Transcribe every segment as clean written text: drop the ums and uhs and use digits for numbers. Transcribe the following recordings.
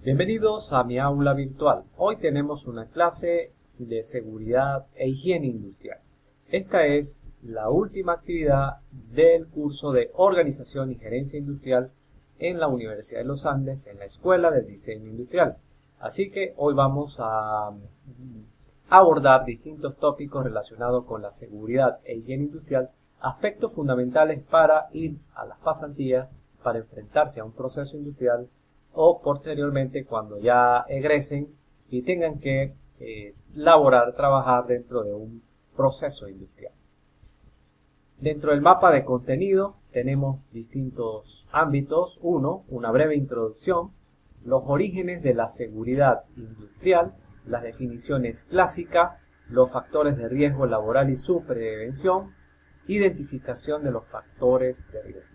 Bienvenidos a mi aula virtual. Hoy tenemos una clase de seguridad e higiene industrial. Esta es la última actividad del curso de Organización y Gerencia Industrial en la Universidad de los Andes, en la Escuela de Diseño Industrial. Así que hoy vamos a abordar distintos tópicos relacionados con la seguridad e higiene industrial, aspectos fundamentales para ir a las pasantías, para enfrentarse a un proceso industrial o posteriormente cuando ya egresen y tengan que trabajar dentro de un proceso industrial. Dentro del mapa de contenido tenemos distintos ámbitos. Una breve introducción, los orígenes de la seguridad industrial, las definiciones clásicas, los factores de riesgo laboral y su prevención, identificación de los factores de riesgo.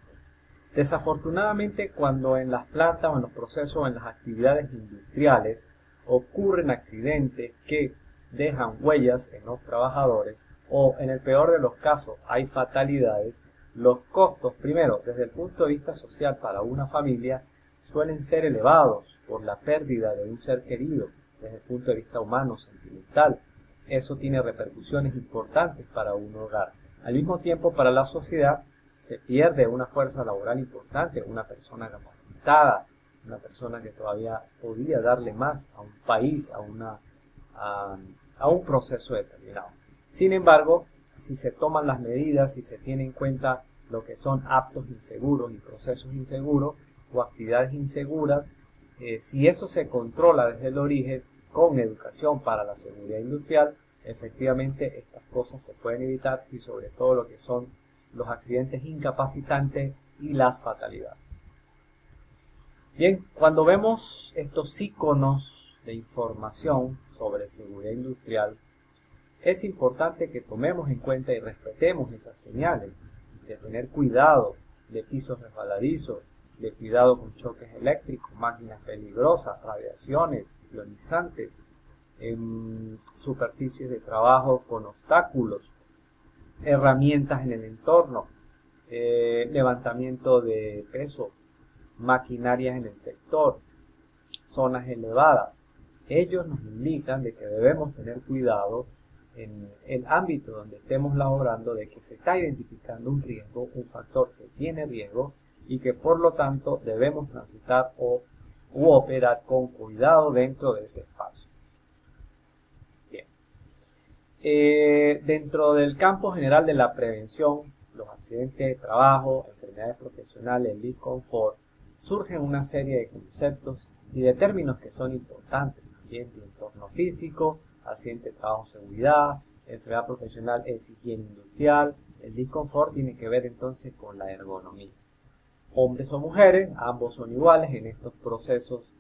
Desafortunadamente, cuando en las plantas o en los procesos o en las actividades industriales ocurren accidentes que dejan huellas en los trabajadores o en el peor de los casos hay fatalidades, los costos, primero, desde el punto de vista social para una familia, suelen ser elevados por la pérdida de un ser querido, desde el punto de vista humano, sentimental. Eso tiene repercusiones importantes para un hogar. Al mismo tiempo, para la sociedad, se pierde una fuerza laboral importante, una persona capacitada, una persona que todavía podría darle más a un país, a un proceso determinado. Sin embargo, si se toman las medidas, si se tiene en cuenta lo que son actos inseguros y procesos inseguros o actividades inseguras, si eso se controla desde el origen con educación para la seguridad industrial, efectivamente estas cosas se pueden evitar y sobre todo lo que son los accidentes incapacitantes y las fatalidades. Bien, cuando vemos estos iconos de información sobre seguridad industrial, es importante que tomemos en cuenta y respetemos esas señales, de tener cuidado de pisos resbaladizos, de cuidado con choques eléctricos, máquinas peligrosas, radiaciones, ionizantes, superficies de trabajo con obstáculos, herramientas en el entorno, levantamiento de peso, maquinarias en el sector, zonas elevadas. Ellos nos indican de que debemos tener cuidado en el ámbito donde estemos laborando, de que se está identificando un riesgo, un factor que tiene riesgo y que por lo tanto debemos transitar u operar con cuidado dentro de ese espacio. Dentro del campo general de la prevención, los accidentes de trabajo, enfermedades profesionales, el disconfort, surgen una serie de conceptos y de términos que son importantes. Ambiente y entorno físico, accidente de trabajo, seguridad, enfermedad profesional es higiene industrial. El disconfort tiene que ver entonces con la ergonomía. Hombres o mujeres, ambos son iguales en estos procesos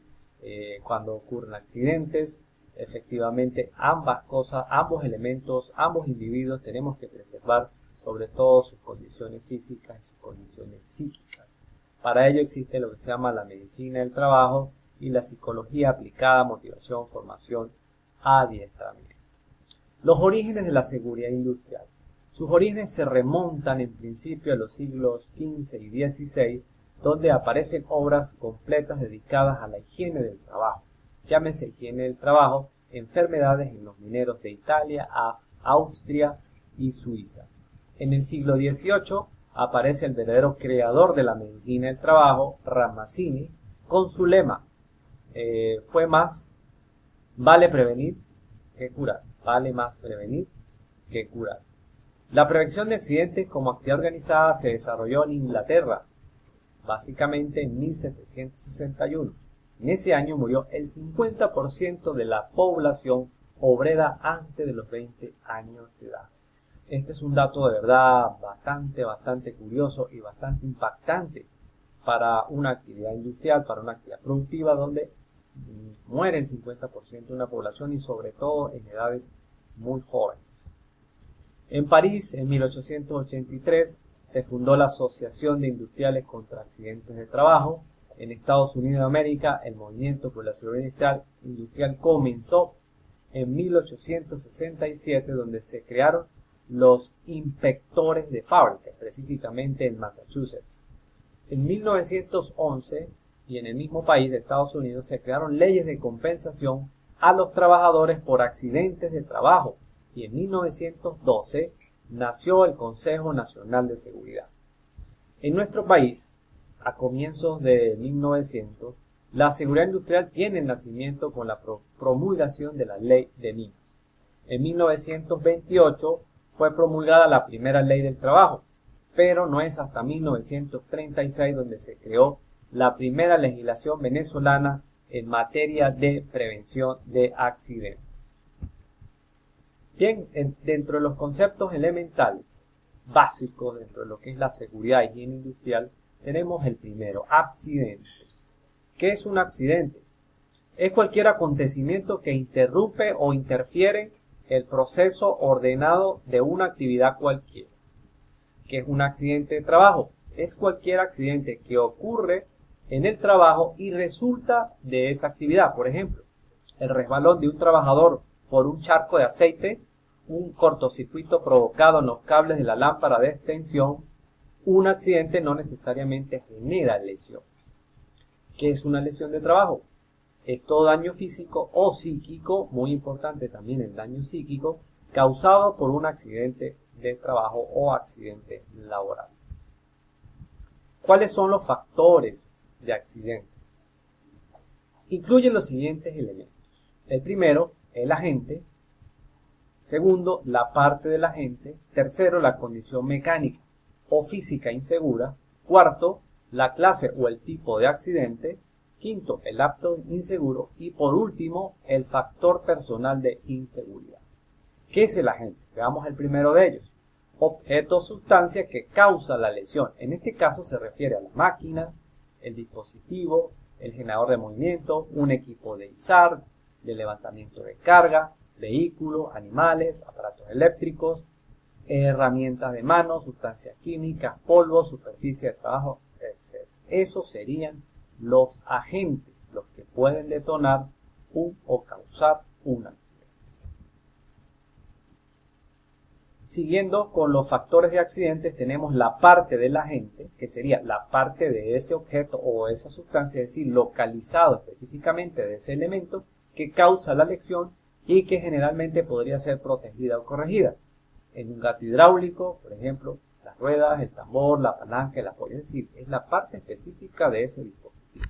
cuando ocurren accidentes. Efectivamente, ambas cosas, ambos elementos, ambos individuos tenemos que preservar sobre todo sus condiciones físicas y sus condiciones psíquicas. Para ello existe lo que se llama la medicina del trabajo y la psicología aplicada, motivación, formación, adiestramiento. Los orígenes de la seguridad industrial. Sus orígenes se remontan en principio a los siglos XV y XVI, donde aparecen obras completas dedicadas a la higiene del trabajo. Llámese higiene del trabajo, enfermedades en los mineros de Italia, Austria y Suiza. En el siglo XVIII aparece el verdadero creador de la medicina del trabajo, Ramazzini, con su lema, vale prevenir que curar, vale más prevenir que curar. La prevención de accidentes como actividad organizada se desarrolló en Inglaterra, básicamente en 1761. En ese año murió el 50% de la población obrera antes de los 20 años de edad. Este es un dato de verdad bastante curioso y bastante impactante para una actividad industrial, para una actividad productiva donde muere el 50% de una población y sobre todo en edades muy jóvenes. En París, en 1883, se fundó la Asociación de Industriales contra Accidentes de Trabajo. En Estados Unidos de América, el movimiento por la seguridad industrial comenzó en 1867, donde se crearon los inspectores de fábrica, específicamente en Massachusetts. En 1911 y en el mismo país de Estados Unidos se crearon leyes de compensación a los trabajadores por accidentes de trabajo y en 1912 nació el Consejo Nacional de Seguridad. En nuestro país, a comienzos de 1900, la seguridad industrial tiene el nacimiento con la promulgación de la Ley de Minas. En 1928 fue promulgada la primera Ley del Trabajo, pero no es hasta 1936 donde se creó la primera legislación venezolana en materia de prevención de accidentes. Bien, dentro de los conceptos elementales, básicos dentro de lo que es la seguridad y higiene industrial, tenemos el primero, accidente. ¿Qué es un accidente? Es cualquier acontecimiento que interrumpe o interfiere el proceso ordenado de una actividad cualquiera. ¿Qué es un accidente de trabajo? Es cualquier accidente que ocurre en el trabajo y resulta de esa actividad. Por ejemplo, el resbalón de un trabajador por un charco de aceite, un cortocircuito provocado en los cables de la lámpara de extensión. Un accidente no necesariamente genera lesiones. ¿Qué es una lesión de trabajo? Es todo daño físico o psíquico, muy importante también el daño psíquico, causado por un accidente de trabajo o accidente laboral. ¿Cuáles son los factores de accidente? Incluyen los siguientes elementos. El primero, el agente. Segundo, la parte del agente. Tercero, la condición mecánica o física insegura. Cuarto, la clase o el tipo de accidente. Quinto, el acto inseguro. Y por último, el factor personal de inseguridad. ¿Qué es el agente? Veamos el primero de ellos. Objeto o sustancia que causa la lesión. En este caso se refiere a la máquina, el dispositivo, el generador de movimiento, un equipo de izar, de levantamiento de carga, vehículo, animales, aparatos eléctricos, herramientas de mano, sustancias químicas, polvo, superficie de trabajo, etc. Esos serían los agentes, los que pueden detonar o causar un accidente. Siguiendo con los factores de accidentes, tenemos la parte del agente, que sería la parte de ese objeto o esa sustancia, es decir, localizado específicamente de ese elemento que causa la lesión y que generalmente podría ser protegida o corregida. En un gato hidráulico, por ejemplo, las ruedas, el tambor, la palanca, el apoyo, es decir, es la parte específica de ese dispositivo.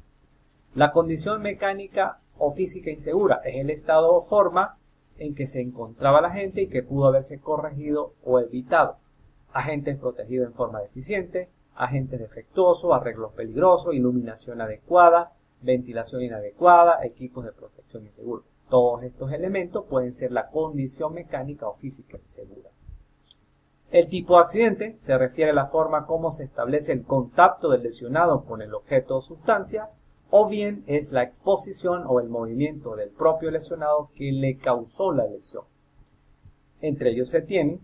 La condición mecánica o física insegura es el estado o forma en que se encontraba la agente y que pudo haberse corregido o evitado. Agentes protegidos en forma deficiente, agentes defectuosos, arreglos peligrosos, iluminación adecuada, ventilación inadecuada, equipos de protección inseguros. Todos estos elementos pueden ser la condición mecánica o física insegura. El tipo de accidente se refiere a la forma como se establece el contacto del lesionado con el objeto o sustancia, o bien es la exposición o el movimiento del propio lesionado que le causó la lesión. Entre ellos se tienen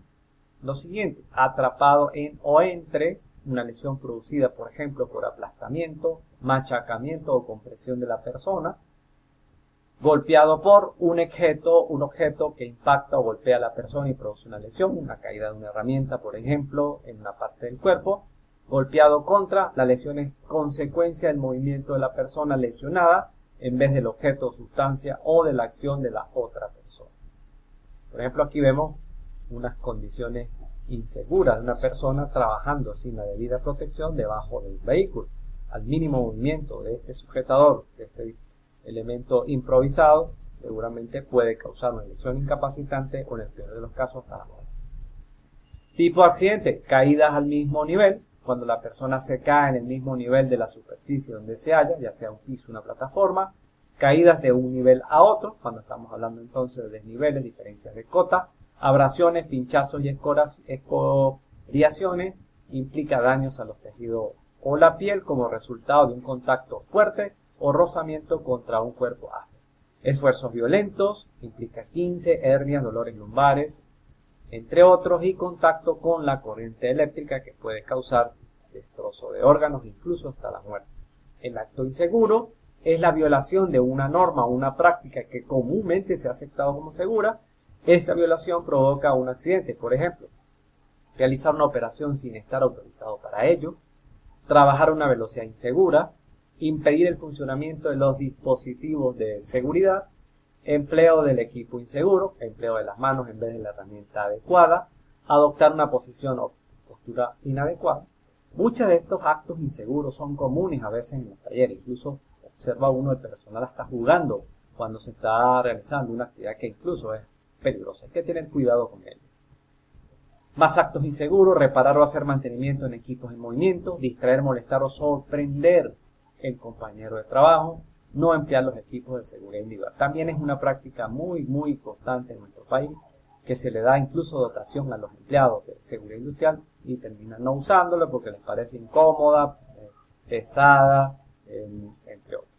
los siguientes: atrapado en o entre una lesión producida, por ejemplo, por aplastamiento, machacamiento o compresión de la persona; golpeado por un objeto que impacta o golpea a la persona y produce una lesión, una caída de una herramienta, por ejemplo, en una parte del cuerpo; golpeado contra, la lesión es consecuencia del movimiento de la persona lesionada en vez del objeto o sustancia o de la acción de la otra persona. Por ejemplo, aquí vemos unas condiciones inseguras de una persona trabajando sin la debida protección debajo de un vehículo. Al mínimo movimiento de este sujetador, de este elemento improvisado, seguramente puede causar una lesión incapacitante o en el peor de los casos hasta la muerte. Tipo de accidente: caídas al mismo nivel, cuando la persona se cae en el mismo nivel de la superficie donde se halla, ya sea un piso o una plataforma; caídas de un nivel a otro, cuando estamos hablando entonces de desniveles, diferencias de cota; abrasiones, pinchazos y escoriaciones, implica daños a los tejidos o la piel como resultado de un contacto fuerte o rozamiento contra un cuerpo áspero. Esfuerzos violentos, implica esguince, hernias, dolores lumbares, entre otros, y contacto con la corriente eléctrica que puede causar destrozo de órganos, incluso hasta la muerte. El acto inseguro es la violación de una norma o una práctica que comúnmente se ha aceptado como segura. Esta violación provoca un accidente, por ejemplo, realizar una operación sin estar autorizado para ello, trabajar a una velocidad insegura, impedir el funcionamiento de los dispositivos de seguridad, empleo del equipo inseguro, empleo de las manos en vez de la herramienta adecuada, adoptar una posición o postura inadecuada. Muchos de estos actos inseguros son comunes a veces en los talleres, incluso observa uno el personal hasta jugando cuando se está realizando una actividad que incluso es peligrosa. Hay que tener cuidado con ello. Más actos inseguros: reparar o hacer mantenimiento en equipos en movimiento, distraer, molestar o sorprender el compañero de trabajo, no emplear los equipos de seguridad individual. También es una práctica muy constante en nuestro país, que se le da incluso dotación a los empleados de seguridad industrial y terminan no usándolo porque les parece incómoda, pesada, entre otros.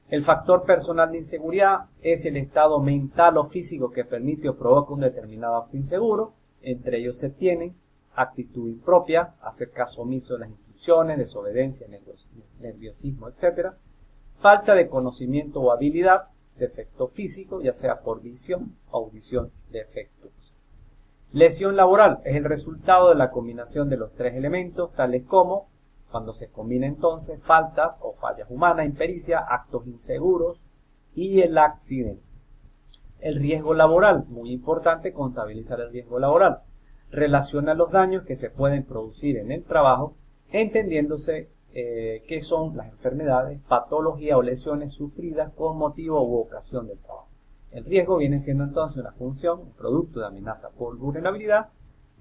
El factor personal de inseguridad es el estado mental o físico que permite o provoca un determinado acto inseguro. Entre ellos se tienen actitud impropia, hacer caso omiso de las instrucciones, desobediencia, nerviosismo, etc. Falta de conocimiento o habilidad, defecto físico, ya sea por visión, audición, defectos. Lesión laboral es el resultado de la combinación de los tres elementos, tales como, cuando se combina entonces, faltas o fallas humanas, impericia, actos inseguros y el accidente. El riesgo laboral, muy importante contabilizar el riesgo laboral. Relaciona los daños que se pueden producir en el trabajo, entendiéndose qué son las enfermedades, patologías o lesiones sufridas con motivo u ocasión del trabajo. El riesgo viene siendo entonces una función, un producto de amenaza por vulnerabilidad.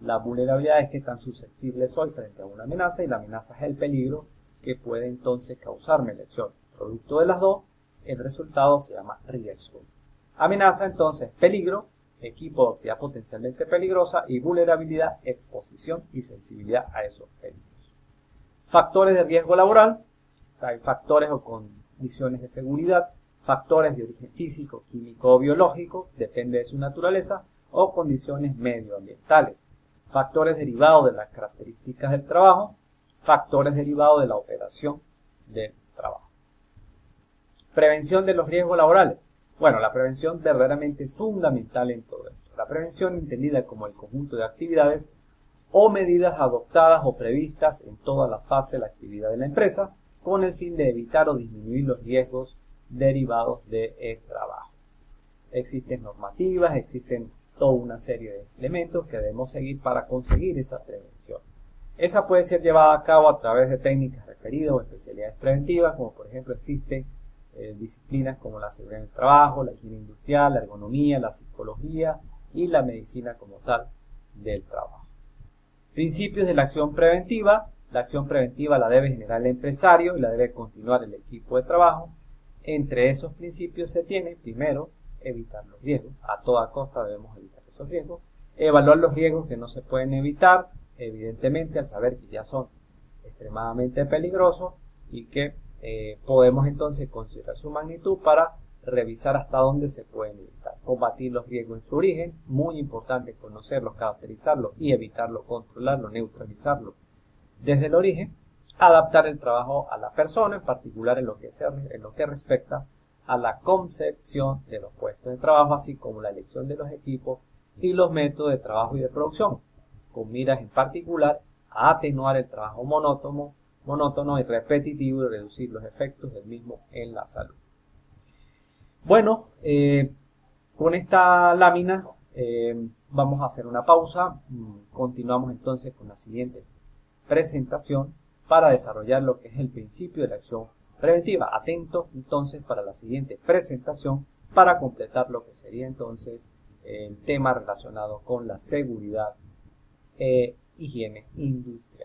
La vulnerabilidad es que tan susceptible soy frente a una amenaza y la amenaza es el peligro que puede entonces causarme lesión. Producto de las dos, el resultado se llama riesgo. Amenaza entonces peligro, equipo de actividad potencialmente peligrosa, y vulnerabilidad, exposición y sensibilidad a esos peligros. Factores de riesgo laboral: hay factores o condiciones de seguridad, factores de origen físico, químico o biológico, depende de su naturaleza, o condiciones medioambientales. Factores derivados de las características del trabajo, factores derivados de la operación del trabajo. Prevención de los riesgos laborales. Bueno, la prevención verdaderamente es fundamental en todo esto. La prevención, entendida como el conjunto de actividades o medidas adoptadas o previstas en toda la fase de la actividad de la empresa, con el fin de evitar o disminuir los riesgos derivados del trabajo. Existen normativas, existen toda una serie de elementos que debemos seguir para conseguir esa prevención. Esa puede ser llevada a cabo a través de técnicas referidas o especialidades preventivas, como por ejemplo existen disciplinas como la seguridad en el trabajo, la higiene industrial, la ergonomía, la psicología y la medicina como tal del trabajo. Principios de la acción preventiva. La acción preventiva la debe generar el empresario y la debe continuar el equipo de trabajo. Entre esos principios se tiene, primero, evitar los riesgos. A toda costa debemos evitar esos riesgos. Evaluar los riesgos que no se pueden evitar, evidentemente al saber que ya son extremadamente peligrosos y que podemos entonces considerar su magnitud para revisar hasta dónde se pueden evitar. Combatir los riesgos en su origen, muy importante conocerlos, caracterizarlos y evitarlo, controlarlo, neutralizarlo desde el origen. Adaptar el trabajo a la persona, en particular en lo que respecta a la concepción de los puestos de trabajo, así como la elección de los equipos y los métodos de trabajo y de producción, con miras en particular a atenuar el trabajo monótono y repetitivo y reducir los efectos del mismo en la salud. Bueno, con esta lámina vamos a hacer una pausa. Continuamos entonces con la siguiente presentación para desarrollar lo que es el principio de la acción preventiva. Atentos entonces para la siguiente presentación para completar lo que sería entonces el tema relacionado con la seguridad e higiene industrial.